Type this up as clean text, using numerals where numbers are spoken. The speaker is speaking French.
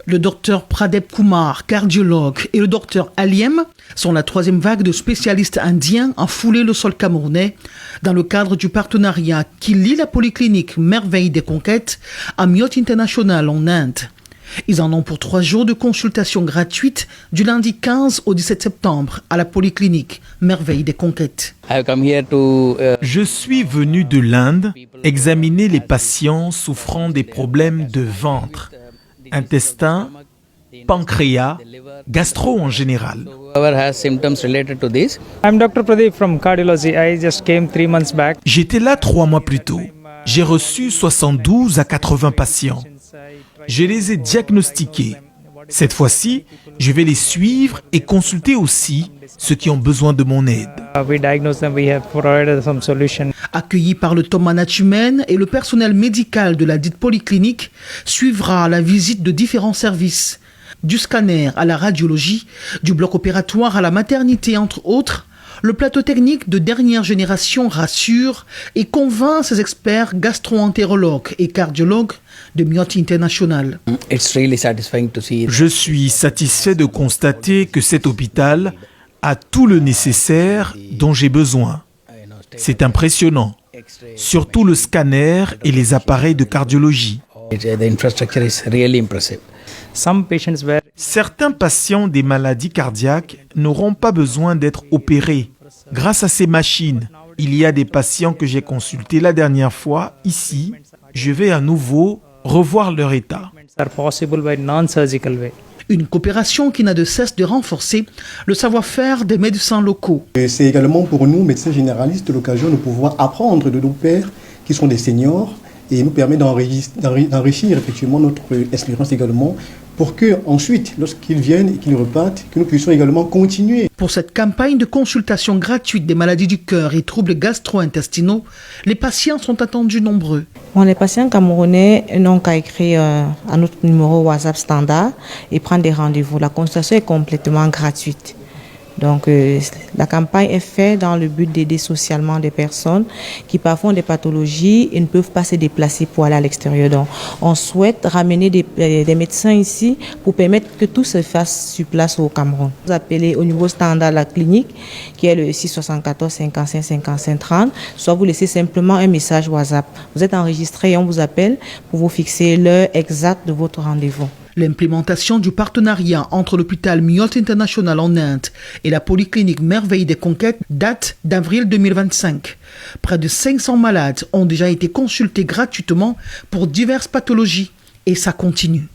Le docteur Pradep Kumar, cardiologue, et le docteur Aliem sont la troisième vague de spécialistes indiens à fouler le sol camerounais dans le cadre du partenariat qui lie la polyclinique Merveille des Conquêtes à Myote International en Inde. Ils en ont pour 3 jours de consultation gratuite du lundi 15 au 17 septembre à la polyclinique Merveille des Conquêtes. Je suis venu de l'Inde examiner les patients souffrant des problèmes de ventre, intestin, pancréas, gastro en général. I'm Dr. Pradeep from cardiology. I just came 3 months back. J'étais là 3 mois plus tôt. J'ai reçu 72 à 80 patients. Je les ai diagnostiqués. Cette fois-ci, je vais les suivre et consulter aussi ceux qui ont besoin de mon aide. We diagnosed them, we have provided some solution. Accueilli par le top management et le personnel médical de la dite polyclinique, suivra la visite de différents services, du scanner à la radiologie, du bloc opératoire à la maternité entre autres. Le plateau technique de dernière génération rassure et convainc ses experts gastro-entérologues et cardiologues de Myote International. Je suis satisfait de constater que cet hôpital a tout le nécessaire dont j'ai besoin. C'est impressionnant, surtout le scanner et les appareils de cardiologie. Certains patients des maladies cardiaques n'auront pas besoin d'être opérés. Grâce à ces machines, il y a des patients que j'ai consultés la dernière fois ici. Je vais à nouveau revoir leur état. Une coopération qui n'a de cesse de renforcer le savoir-faire des médecins locaux. C'est également pour nous, médecins généralistes, l'occasion de pouvoir apprendre de nos pairs qui sont des seniors et nous permet d'enrichir effectivement notre expérience également pour que ensuite, lorsqu'ils viennent et qu'ils repartent, que nous puissions également continuer. Pour cette campagne de consultation gratuite des maladies du cœur et troubles gastro-intestinaux, les patients sont attendus nombreux. Les patients camerounais n'ont qu'à écrire à notre numéro WhatsApp standard et prendre des rendez-vous. La consultation est complètement gratuite. Donc la campagne est faite dans le but d'aider socialement des personnes qui parfois ont des pathologies et ne peuvent pas se déplacer pour aller à l'extérieur. Donc on souhaite ramener des médecins ici pour permettre que tout se fasse sur place au Cameroun. Vous appelez au niveau standard la clinique qui est le 674 55 55 30, soit vous laissez simplement un message WhatsApp. Vous êtes enregistré et on vous appelle pour vous fixer l'heure exacte de votre rendez-vous. L'implémentation du partenariat entre l'hôpital Myote International en Inde et la polyclinique Merveille des Conquêtes date d'avril 2025. Près de 500 malades ont déjà été consultés gratuitement pour diverses pathologies et ça continue.